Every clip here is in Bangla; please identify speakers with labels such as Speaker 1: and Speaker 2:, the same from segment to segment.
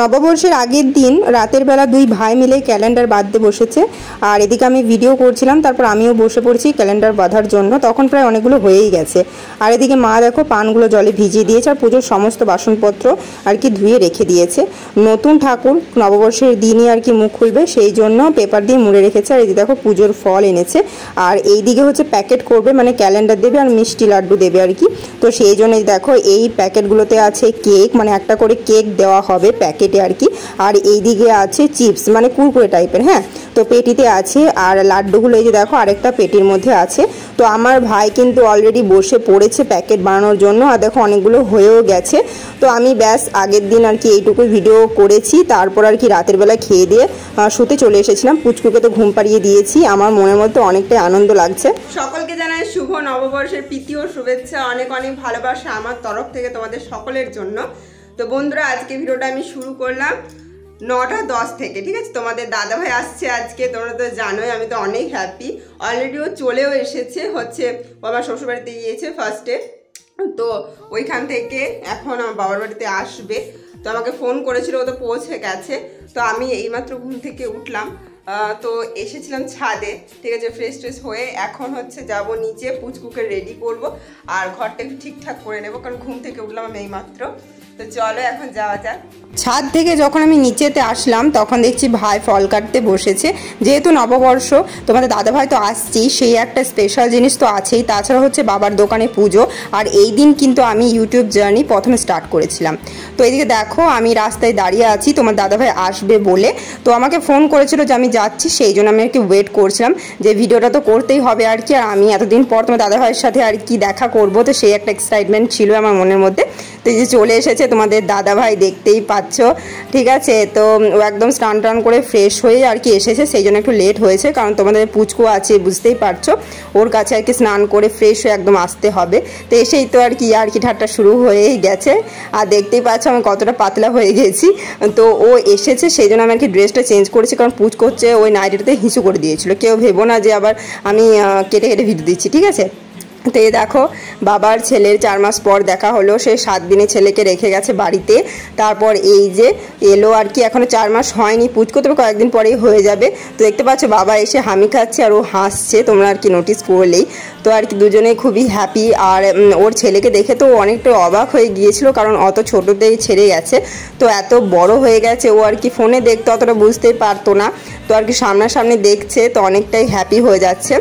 Speaker 1: নববর্ষের আগের দিন রাতের বেলা দুই ভাই মিলে ক্যালেন্ডার বাঁধতে বসেছে। আর এদিকে আমি ভিডিও করছিলাম, তারপর আমিও বসে পড়ছি ক্যালেন্ডার বাঁধার জন্য। তখন প্রায় অনেকগুলো হয়েই গেছে। আর এদিকে মা দেখো পানগুলো জলে ভিজিয়ে দিয়েছে আর পুজোর সমস্ত বাসনপত্র আর কি ধুয়ে রেখে দিয়েছে। নতুন ঠাকুর নববর্ষের দিনই আর কি মুখ খুলবে, সেই জন্য পেপার দিয়ে মুড়ে রেখেছে। আর এদিকে দেখো পুজোর ফল এনেছে। আর এই দিকে হচ্ছে প্যাকেট করবে, মানে ক্যালেন্ডার দেবে আর মিষ্টি লাড্ডু দেবে আর কি। তো সেই জন্যই দেখো এই প্যাকেটগুলোতে আছে কেক, মানে একটা করে কেক দেওয়া হবে প্যাকেটে আর কি। আর এই দিকে আছে চিপস, মানে কুরকুরে টাইপের। হ্যাঁ, তো পেটিতে আছে। আর লাড্ডুগুলো এই যে দেখো আরেকটা পেটির মধ্যে আছে। তো আমার ভাই কিন্তু অলরেডি বসে পড়েছে প্যাকেট বানানোর জন্য। আর দেখো অনেকগুলো হয়েও গেছে। তো আমি ব্যাস আগের দিন আর কি এইটুকু ভিডিও করেছি, তারপর আর কি রাতের বেলা খেয়ে দিয়ে শুতে চলে এসেছিলাম। পুচকুকে তো ঘুম পাড়িয়ে দিয়েছি। আমার মনের মধ্যে অনেকটাই আনন্দ লাগছে। সকলকে জানাই শুভ নববর্ষের প্রীতি ও শুভেচ্ছা, অনেক অনেক ভালোবাসা আমার তরফ থেকে তোমাদের সকলের জন্য। তো বন্ধুরা, আজকে ভিডিওটা আমি শুরু করলাম 9:10 থেকে, ঠিক আছে। তোমাদের দাদাভাই আসছে আজকে, তোমরা তো জানোই। আমি তো অনেক হ্যাপি, অলরেডিও চলেও এসেছে। হচ্ছে ও আমার শ্বশুরবাড়িতে গিয়েছে ফার্স্টে, তো ওইখান থেকে এখন আমার বাবার বাড়িতে আসবে। তো আমাকে ফোন করেছিল, ও তো পৌঁছে গেছে। তো আমি এইমাত্র ঘুম থেকে উঠলাম, তো এসেছিলাম ছাদে, ঠিক আছে, ফ্রেশ ট্রেশ হয়ে। এখন হচ্ছে যাব নিচে, পুচকুকে রেডি করব আর ঘরটা একটু ঠিকঠাক করে নেবো, কারণ ঘুম থেকে উঠলাম আমি এইমাত্র। তো চলো এখন যাওয়া যাক। ছাদ থেকে যখন আমি নিচেতে আসলাম তখন দেখছি ভাই ফল কাটতে বসেছে। যেহেতু নববর্ষ, তোমাদের দাদাভাই তো আসছেই, সেই একটা স্পেশাল জিনিস তো আছেই। তাছাড়া হচ্ছে বাবার দোকানে পুজো। আর এই দিন কিন্তু আমি ইউটিউব জার্নি প্রথমে স্টার্ট করেছিলাম। তো এদিকে দেখো আমি রাস্তায় দাঁড়িয়ে আছি তোমার দাদাভাই আসবে বলে। তো আমাকে ফোন করেছিল যে আমি যাচ্ছি, সেই জন্য আমি আর কি ওয়েট করছিলাম যে ভিডিওটা তো করতেই হবে আর কি। আর আমি এতদিন পর তোমার দাদাভাইয়ের সাথে আর কি দেখা করবো, তো সেই একটা এক্সাইটমেন্ট ছিল আমার মনের মধ্যে। তো এই যে চলে এসেছে তোমাদের দাদাভাই, দেখতেই পাচ্ছ, ঠিক আছে। তো ও একদম স্নান টান করে ফ্রেশ হয়ে আর কি এসেছে, সেই জন্য একটু লেট হয়েছে, কারণ তোমাদের পুচকু আছে বুঝতেই পারছো, ওর কাছে আর কি স্নান করে ফ্রেশ হয়ে একদম আসতে হবে। তো এসেই তো আর কি ঠাট্টা শুরু হয়েই গেছে। আর দেখতেই পাচ্ছ আমি কতটা পাতলা হয়ে গেছি। তো ও এসেছে, সেই জন্য আমি আর কি ড্রেসটা চেঞ্জ করেছি, কারণ পুচকু হচ্ছে ওই নাইটিটাতে হিঁচু করে দিয়েছিল। কেউ ভেবো না যে আবার আমি কেটে কেটে ভিডিও দিচ্ছি, ঠিক আছে। তো এই দেখো বাবার ছেলের 4 মাস পর দেখা হলো। সে 7 দিনে ছেলেকে রেখে গেছে বাড়িতে। তারপর এই যে এলো আর কি, এখনও 4 মাস হয়নি, পুচকু তবে কয়েকদিন পরেই হয়ে যাবে। তো দেখতে পাচ্ছ বাবা এসে হামি খাচ্ছে আর ও হাসছে, তোমরা আর কি নোটিস করলেই। তো আর কি দুজনেই খুবই হ্যাপি। আর ওর ছেলেকে দেখে তো অনেকটা অবাক হয়ে গিয়েছিল, কারণ অত ছোটোতেই ছেড়ে গেছে, তো এত বড় হয়ে গেছে। ও আর কি ফোনে দেখতে অতটা বুঝতেই পারতো না, তো আর কি সামনাসামনি দেখছে, তো অনেকটাই হ্যাপি হয়ে যাচ্ছে,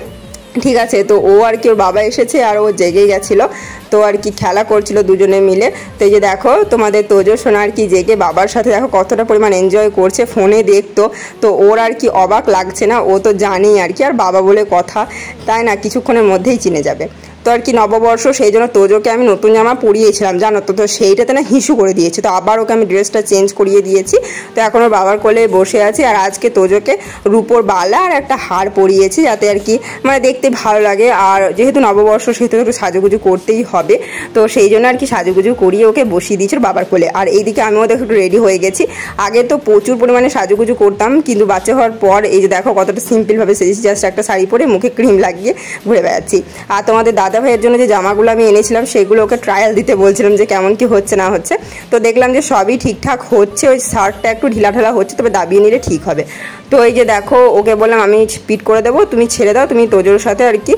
Speaker 1: ঠিক আছে। তো ও আর কি ওর বাবা এসেছে আর ও জেগে গেছিলো, তো আর কি খেলা করছিল দুজনে মিলে। তো এই যে দেখো তোমাদের তোজো সোনা আর কি জেগে বাবার সাথে দেখো কতটা পরিমাণ এনজয় করছে, ফোনে দেখতো। তো ওর আর কি অবাক লাগছে না, ও তো জানেই আর কি, আর বাবা বলে কথা, তাই না, কিছুক্ষণের মধ্যেই চিনে যাবে। তো আর কি নববর্ষ, সেই জন্য তোজোকে আমি নতুন জামা পরিয়েছিলাম জানো তো, তো সেইটাতে না হিসু করে দিয়েছে। তো আবার ওকে আমি ড্রেসটা চেঞ্জ করিয়ে দিয়েছি। তো এখন ওর বাবার কোলে বসে আছি। আর আজকে তোজোকে রূপোর বালা আর একটা হার পরিয়েছি, যাতে আর কি মানে দেখতে ভালো লাগে। আর যেহেতু নববর্ষ, সেহেতু একটু সাজুগুজু করতেই হবে, তো সেই জন্য আর কি সাজুগুজু করিয়ে ওকে বসিয়ে দিয়েছিল বাবার কোলে। আর এইদিকে আমিও দেখো একটু রেডি হয়ে গেছি। আগে তো প্রচুর পরিমাণে সাজুগুজু করতাম, কিন্তু বাচ্চা হওয়ার পর এই যে দেখো কতটা সিম্পলভাবে সেজেছি, জাস্ট একটা শাড়ি পরে মুখে ক্রিম লাগিয়ে ঘুরে বেড়াচ্ছি। আর তোমাদের দাদা ভাইয়ের জন্য যে জামাগুলো আমি এনেছিলাম সেগুলো ওকে ট্রায়াল দিতে বলছিলাম যে কেমন কি হচ্ছে না হচ্ছে। তো দেখলাম যে সবই ঠিকঠাক হচ্ছে, ওই শার্টটা একটু ঢিলাঢালা হচ্ছে, তবে দাবিয়ে নিলে ঠিক হবে। তো এই যে দেখো ওকে বললাম আমি স্পিড করে দেবো, তুমি ছেড়ে দাও, তুমি তোজোর সাথে আর কি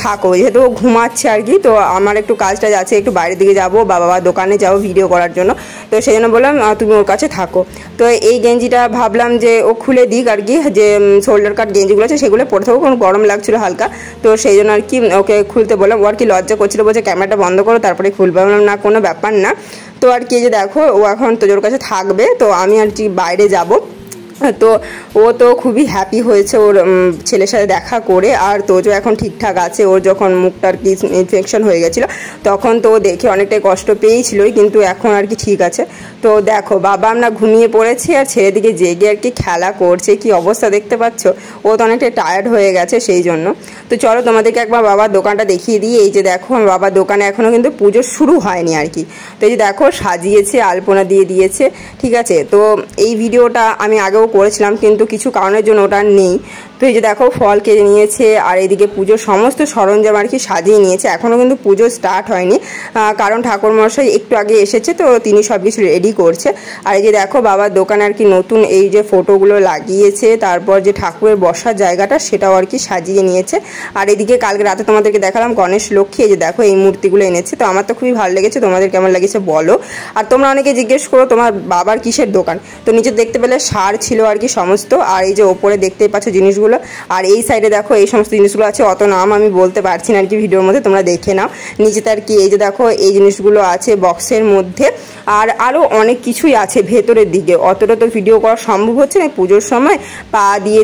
Speaker 1: থাকো, যেহেতু ও ঘুমাচ্ছে আর কি। তো আমার একটু কাজ টাজ আছে, একটু বাইরের দিকে যাবো, বাবা দোকানে যাবো ভিডিও করার জন্য, তো সেই জন্য বললাম তুমি ওর কাছে থাকো। তো এই গেঞ্জিটা ভাবলাম যে ও খুলে দিক আর কি, যে শোল্ডার কাট গেঞ্জিগুলো আছে সেগুলো পরে থাকো, কোনো গরম লাগছিলো হালকা, তো সেই জন্য আর কি ওকে খুলতে বললাম। ও আর কি লজ্জা করছিল, বলছে ক্যামেরাটা বন্ধ করো তারপরে খুলবে। বললাম না, কোনো ব্যাপার না। তো আর কি যে দেখো ও এখন তোজোর কাছে থাকবে, তো আমি আর কি বাইরে যাবো। তো ও তো খুবই হ্যাপি হয়েছে ওর ছেলের সাথে দেখা করে। আর তোজো এখন ঠিকঠাক আছে। ওর যখন মুখটার কি ইনফেকশন হয়ে গেছিলো তখন তো ও দেখে অনেকটাই কষ্ট পেয়েছিলই, কিন্তু এখন আর কি ঠিক আছে। তো দেখো বাবা আমরা ঘুমিয়ে পড়েছি আর ছেলেদিকে জেগে আর কি খেলা করছে, কি অবস্থা দেখতে পাচ্ছ, ও তো অনেকটাই টায়ার্ড হয়ে গেছে সেই জন্য। তো চলো তোমাদেরকে একবার বাবার দোকানটা দেখিয়ে দিই। এই যে দেখো আমার বাবার দোকানে এখনও কিন্তু পুজো শুরু হয়নি আর কি। তো এই যে দেখো সাজিয়েছে, আলপনা দিয়ে দিয়েছে, ঠিক আছে। তো এই ভিডিওটা আমি আগেও করেছিলাম, কিন্তু কিছু কারণের জন্য ওটা নেই। তো তো এই যে দেখো ফল কেটে নিয়েছে আর এদিকে পুজোর সমস্ত সরঞ্জাম আর কি সাজিয়ে নিয়েছে। এখনও কিন্তু পুজো স্টার্ট হয়নি, কারণ ঠাকুরমশাই একটু আগে এসেছে, তো তিনি সব কিছু রেডি করছে। আর এই যে দেখো বাবার দোকানে আর কি নতুন এই যে ফটোগুলো লাগিয়েছে, তারপর যে ঠাকুরের বসার জায়গাটা সেটাও আর কি সাজিয়ে নিয়েছে। আর এদিকে কালকে রাতে তোমাদেরকে দেখালাম গণেশ লক্ষ্মী, এই যে দেখো এই মূর্তিগুলো এনেছে। তো আমার তো খুবই ভালো লেগেছে, তোমাদের কেমন লেগেছে বলো। আর তোমরা অনেকে জিজ্ঞেস করো তোমার বাবার কিসের দোকান, তো নিচে দেখতে পেলে সার ছিল আর কি সমস্ত। আর এই যে ওপরে দেখতেই পাচ্ছ জিনিসগুলো, আর এই সাইডে দেখো এই সমস্ত জিনিসগুলো আছে। অত নাম আমি বলতে পারছি না আর কি ভিডিওর মধ্যে, তোমরা দেখে নাও। নিচেতে আর কি এই যে দেখো এই জিনিসগুলো আছে বক্সের মধ্যে, আর আরও অনেক কিছুই আছে ভেতরের দিকে। অতটা তো ভিডিও করা সম্ভব হচ্ছে না, পুজোর সময় পা দিয়ে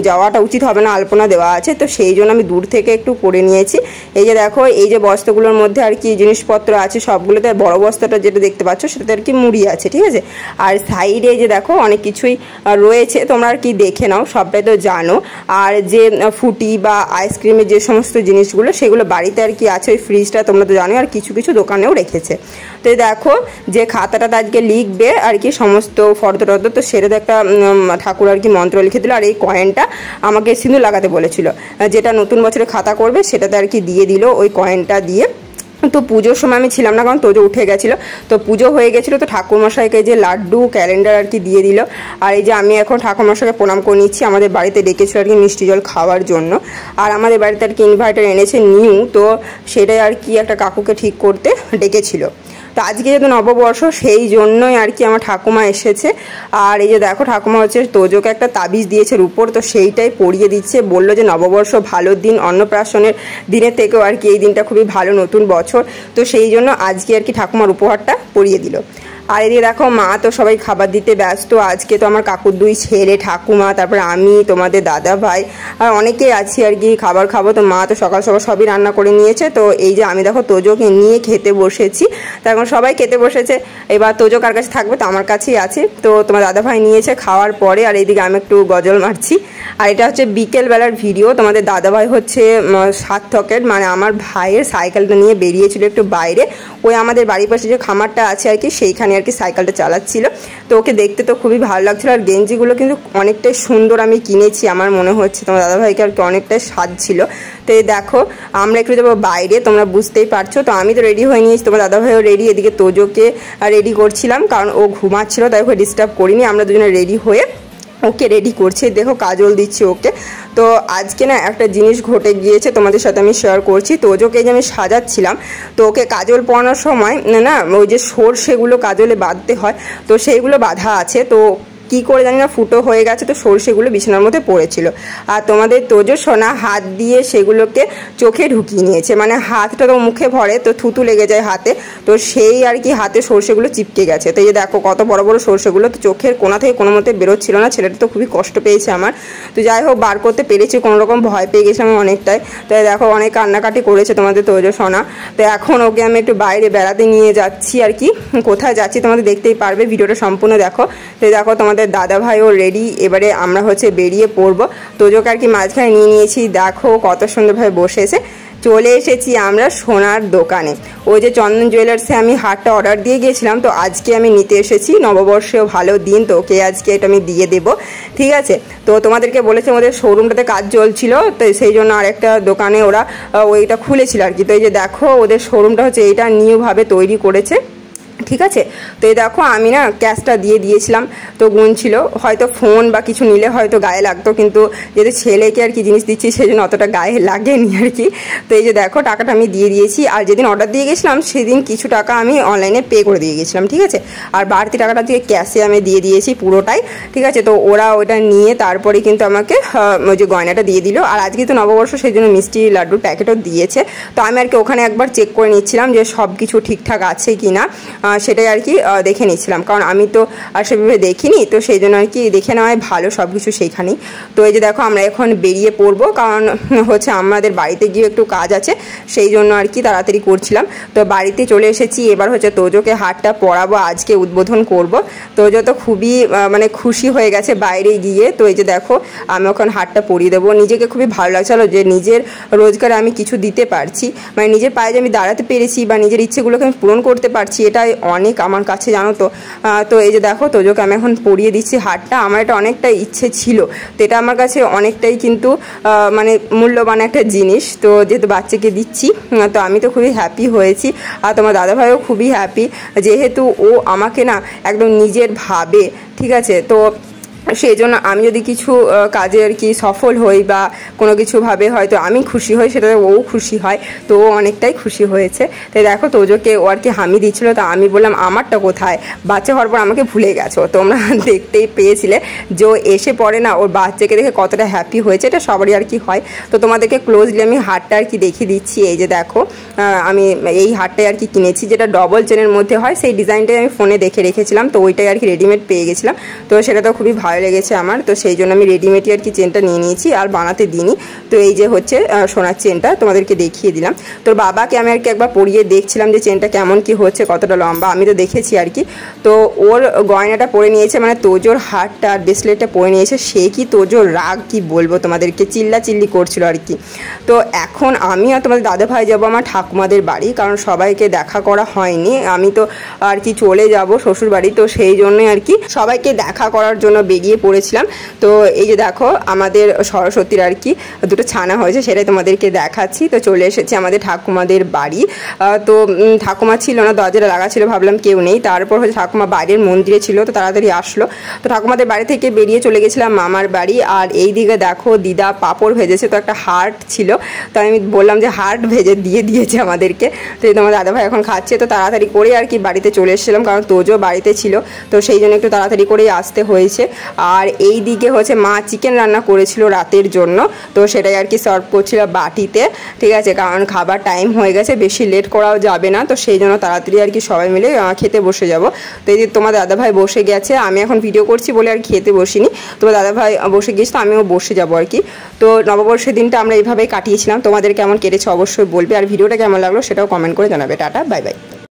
Speaker 1: যাওয়াটা উচিত হবে না, আলপনা দেওয়া আছে, তো সেই জন্য আমি দূর থেকে একটু করে নিয়েছি। এই যে দেখো এই যে বস্তাগুলোর মধ্যে আর কি জিনিসপত্র আছে সবগুলোতে, বড় বস্তাটা যেটা দেখতে পাচ্ছ সেটাতে আর কি মুড়ি আছে, ঠিক আছে। আর সাইডে যে দেখো অনেক কিছুই রয়েছে, তোমরা আর কি দেখে নাও, সবটাই তো জানো। আর যে ফুটি বা আইসক্রিমের যে সমস্ত জিনিসগুলো সেগুলো বাড়িতে আর কি আছে, ওই ফ্রিজটা তোমরা তো জানো, আর কিছু কিছু দোকানেও রেখেছে। তো দেখো যে খাতাটাতে আজকে লিখবে আর কি সমস্ত ফর্দ টর্দ, তো সেটাতে একটা ঠাকুর আর কি মন্ত্র লিখে দিল। আর এই কয়েনটা আমাকে সিঁদুর লাগাতে বলেছিল, যেটা নতুন বছরে খাতা করবে সেটাতে আর কি দিয়ে দিল ওই কয়েনটা দিয়ে। তো পুজোর সময় আমি ছিলাম না, কারণ তোজো উঠে গেছিলো, তো পুজো হয়ে গেছিলো, তো ঠাকুরমশাইকে যে লাড্ডু ক্যালেন্ডার আর কি দিয়ে দিল। আর এই যে আমি এখন ঠাকুরমশাইকে প্রণাম করে নিচ্ছি। আমাদের বাড়িতে ডেকেছিল আর কি মিষ্টি জল খাওয়ার জন্য, আর আমাদের বাড়িতে আর কি ইনভার্টার এনেছে নিউ, তো সেটাই আর কি একটা কাকুকে ঠিক করতে ডেকেছিল। তো আজকে যেহেতু নববর্ষ সেই জন্যই আর কি আমার ঠাকুমা এসেছে। আর এই যে দেখো ঠাকুমা হচ্ছে তোজোকে একটা তাবিজ দিয়েছে রূপোর, তো সেইটাই পরিয়ে দিচ্ছে। বললো যে নববর্ষ ভালো দিন, অন্নপ্রাশনের দিনের থেকেও আর কি এই দিনটা খুবই ভালো, নতুন বছর, তো সেই জন্য আজকে আর কি ঠাকুমার উপহারটা পরিয়ে দিল। আর এদিকে দেখো মা তো সবাই খাবার দিতে ব্যস্ত। আজকে তো আমার কাকুর দুই ছেলে, ঠাকুমা, তারপর আমি, তোমাদের দাদা ভাই আর অনেকেই আছি আর কি খাবার খাবো। তো মা তো সকাল সকাল সবই রান্না করে নিয়েছে। তো এই যে আমি দেখো তোজোকে নিয়ে খেতে বসেছি, তখন সবাই খেতে বসেছে। এবার তোজো কার কাছে থাকবে, তো আমার কাছেই আছে। তো তোমার দাদা ভাই নিয়েছে খাওয়ার পরে, আর এইদিকে আমি একটু গজল মারছি। আর এটা হচ্ছে বিকেলবেলার ভিডিও। তোমাদের দাদা ভাই হচ্ছে সার্থকের মানে আমার ভাইয়ের সাইকেলটা নিয়ে বেরিয়েছিল একটু বাইরে, ওই আমাদের বাড়ির পাশে যে খামারটা আছে আর কি সেইখানে আর কি সাইকেলটা চালাচ্ছিল। তো ওকে দেখতে তো খুবই ভালো লাগছিল। আর গেঞ্জিগুলো কিন্তু অনেকটাই সুন্দর আমি কিনেছি, আমার মনে হচ্ছে তোমার দাদাভাইকে আর কি অনেকটাই সাজছিল। তো এই দেখো আমরা একটু যাবো বাইরে, তোমরা বুঝতেই পারছো। তো আমি তো রেডি হয়ে নিয়েছি, তোমার দাদাভাইও রেডি। এদিকে তোজোকে রেডি করছিলাম, কারণ ও ঘুমাচ্ছিল, তাই ওকে ডিস্টার্ব করিনি। আমরা দুজনে রেডি হয়ে ওকে রেডি করছে, দেখো কাজল দিচ্ছি ওকে। তো আজকে না একটা জিনিস ঘটে গিয়েছে, তোমাদের সাথে আমি শেয়ার করছি। তো ওকে যে আমি সাজাচ্ছিলাম, তো ওকে কাজল পরানোর সময় না ওই যে সরষেগুলো কাজলে বাঁধতে হয়, তো সেইগুলো বাঁধা আছে। তো কি করে জানি না ফুটো হয়ে গেছে, তো সরষেগুলো বিছানার মধ্যে পড়েছিল। আর তোমাদের তোজো সোনা হাত দিয়ে সেগুলোকে চোখে ঢুকিয়ে নিয়েছে, মানে হাতটা তো মুখে ভরে, তো থুতু লেগে যায় হাতে, তো সেই আর কি হাতে সরষেগুলো চিপকে গেছে। তো এই দেখো কত বড় বড় সরষেগুলো, তো চোখের কোনা থেকে কোনো মতে বেরোচ্ছিল না। ছেলেটা তো খুবই কষ্ট পেয়েছে আমার। তো যাই হোক বার করতে পেরেছি, কোনো রকম ভয় পেয়ে গেছিলাম অনেকটাই। তো দেখো অনেক কান্নাকাটি করেছে তোমাদের তোজো সোনা। তো এখন ওকে আমি একটু বাইরে বেড়াতে নিয়ে যাচ্ছি আর কি। কোথায় যাচ্ছি তোমাদের দেখতেই পারবে, ভিডিওটা সম্পূর্ণ দেখো। তো দেখো তোমাদের দাদা ভাইও রেডি, এবারে আমরা হচ্ছে বেরিয়ে পড়বো। তোজোকে আর কি মাঝখানে নিয়ে নিয়েছি, দেখো কত সুন্দরভাবে বসে এসে চলে এসেছি আমরা সোনার দোকানে। ওই যে চন্দন জুয়েলার্সে আমি হারটা অর্ডার দিয়ে গিয়েছিলাম, তো আজকে আমি নিতে এসেছি। নববর্ষেও ভালো দিন, তো ওকে আজকে এটা আমি দিয়ে দেবো, ঠিক আছে। তো তোমাদেরকে বলেছে ওদের শোরুমটাতে কাজ চলছিল, তো সেই জন্য আরেকটা দোকানে ওরা ওইটা খুলেছিল আর কি। তো এই যে দেখো ওদের শোরুমটা হচ্ছে এইটা নিউভাবে তৈরি করেছে, ঠিক আছে। তো এই দেখো আমি না ক্যাশটা দিয়ে দিয়েছিলাম, তো গুনছিল। হয়তো ফোন বা কিছু নিলে হয়তো গায়ে লাগতো, কিন্তু যেহেতু ছেলেকে আর কি জিনিস দিচ্ছি সেই জন্য অতটা গায়ে লাগেনি আর কি। তো এই যে দেখো টাকাটা আমি দিয়ে দিয়েছি। আর যেদিন অর্ডার দিয়ে গেছিলাম সেদিন কিছু টাকা আমি অনলাইনে পে করে দিয়ে গেছিলাম, ঠিক আছে। আর বাড়তি টাকাটা দিয়ে ক্যাশে আমি দিয়ে দিয়েছি পুরোটাই, ঠিক আছে। তো ওরা ওটা নিয়ে তারপরে কিন্তু আমাকে ওই যে গয়নাটা দিয়ে দিল। আর আজকে তো নববর্ষ সেই জন্য মিষ্টি লাড্ডুর প্যাকেটও দিয়েছে। তো আমি আর কি ওখানে একবার চেক করে নিচ্ছিলাম যে সব কিছু ঠিকঠাক আছে কি না, সেটাই আর কি দেখে নিচ্ছিলাম, কারণ আমি তো আর সেভাবে দেখিনি, তো সেই জন্য আর কি দেখে নেওয়াই ভালো সব কিছু সেইখানেই। তো এই যে দেখো আমরা এখন বেরিয়ে পড়বো, কারণ হচ্ছে আমাদের বাড়িতে গিয়ে একটু কাজ আছে, সেই জন্য আর কি তাড়াতাড়ি করছিলাম। তো বাড়িতে চলে এসেছি, এবার হচ্ছে তোজোকে হারটা পরাবো, আজকে উদ্বোধন করব। তোজো তো খুবই মানে খুশি হয়ে গেছে বাইরে গিয়ে। তো এই যে দেখো আমি এখন হারটা পরিয়ে দেবো। নিজেকে খুবই ভালো লাগছিল যে নিজের রোজগারে আমি কিছু দিতে পারছি, মানে নিজের পায়ে যে আমি দাঁড়াতে পেরেছি বা নিজের ইচ্ছেগুলোকে আমি পূরণ করতে পারছি, এটাই হয় অনেক আমার কাছে, জানো তো। তো এই যে দেখো তোজোকে আমি এখন পরিয়ে দিচ্ছি হারটা। আমার এটা অনেকটা ইচ্ছে ছিল, তো এটা আমার কাছে অনেকটাই কিন্তু মানে মূল্যবান একটা জিনিস। তো যেহেতু বাচ্চাকে দিচ্ছি, তো আমি তো খুবই হ্যাপি হয়েছি, আর তোমার দাদাভাইও খুবই হ্যাপি, যেহেতু ও আমাকে না একদম নিজের ভাবে, ঠিক আছে। তো সেই জন্য আমি যদি কিছু কাজে আর কি সফল হই বা কোনো কিছুভাবে হয়তো আমি খুশি হই, সেটাতে ও খুশি হয়, তো ও অনেকটাই খুশি হয়েছে। তাই দেখো তোজোকে ও আর কি হামি দিচ্ছিলো, তো আমি বললাম আমারটা কোথায়, বাচ্চা হওয়ার পর আমাকে ভুলে গেছো। তোমরা দেখতেই পেয়েছিলে যে ও এসে পড়ে না ওর বাচ্চাকে দেখে কতটা হ্যাপি হয়েছে, এটা সবারই আর কি হয়। তো তোমাদেরকে ক্লোজলি আমি হারটা আর কি দেখিয়ে দিচ্ছি। এই যে দেখো আমি এই হারটাই আর কি কিনেছি, যেটা ডবল চেনের মধ্যে হয়, সেই ডিজাইনটাই আমি ফোনে দেখে রেখেছিলাম, তো ওইটাই আর কি রেডিমেড পেয়ে গেছিলাম। তো সেটা তো খুবই ভালো লেগেছে আমার, তো সেই জন্য আমি রেডিমেডই আর কি চেনটা নিয়ে নিয়েছি, আর বানাতে দিইনি। তো এই যে হচ্ছে সোনার চেনটা তোমাদেরকে দেখিয়ে দিলাম। তোর বাবাকে আমি আর কি একবার পরিয়ে দেখছিলাম যে চেনটা কেমন কি হচ্ছে, কতটা লম্বা, আমি তো দেখেছি আর কি। তো ওর গয়নাটা পরে নিয়েছে, মানে তোজোর হারটা আর ব্রেসলেটটা পরে নিয়েছে, সে কি তোজোর রাগ কি বলবো তোমাদেরকে, চিল্লাচিল্লি করছিল আর কি। তো এখন আমি আর তোমাদের দাদাভাই যাবো আমার ঠাকুমাদের বাড়ি, কারণ সবাইকে দেখা করা হয়নি, আমি তো আর কি চলে যাব শ্বশুর বাড়ি, তো সেই জন্যই আর কি সবাইকে দেখা করার জন্য বেরিয়ে পড়েছিলাম। তো এই যে দেখো আমাদের সরস্বতীর আর কি দুটো ছানা হয়েছে, সেটাই তোমাদেরকে দেখাচ্ছি। তো চলে এসেছি আমাদের ঠাকুমাদের বাড়ি। তো ঠাকুমা ছিল না, দরজাটা লাগা ছিল, ভাবলাম কেউ নেই। তারপর হচ্ছে ঠাকুমা বাইরের মন্দিরে ছিল, তো তাড়াতাড়ি আসলো। তো ঠাকুমাদের বাড়ি থেকে বেরিয়ে চলে গেছিলাম মামার বাড়ি। আর এই দিকে দেখো দিদা পাঁপড় ভেজেছে, তো একটা হার্ট ছিল, তো আমি বললাম যে হার্ট ভেজে দিয়েছে আমাদেরকে। তো তোমার দাদাভাই এখন খাচ্ছে, তো তাড়াতাড়ি করে আর কি বাড়িতে চলে এসেছিলাম, কারণ তোজো বাড়িতে ছিল, তো সেই জন্য একটু তাড়াতাড়ি করেই আসতে হয়েছে। আর এই দিকে হচ্ছে মা চিকেন রান্না করেছিল রাতের জন্য, তো সেটাই আর কি সার্ভ করছিল বাটিতে, ঠিক আছে, কারণ খাবার টাইম হয়ে গেছে, বেশি লেট করাও যাবে না, তো সেই জন্য তাড়াতাড়ি আর কি সবাই মিলে খেতে বসে যাব। তো এই যে তোমার দাদাভাই বসে গেছে, আমি এখন ভিডিও করছি বলে আর খেতে বসিনি, তোমার দাদাভাই বসে গিয়েছে, তো আমিও বসে যাবো আর কি। তো নববর্ষের দিনটা আমরা এইভাবেই কাটিয়েছিলাম। তোমাদের কেমন কেটেছে অবশ্যই বলবে, আর ভিডিওটা কেমন লাগলো সেটাও কমেন্ট করে জানাবে। Tata, bye bye.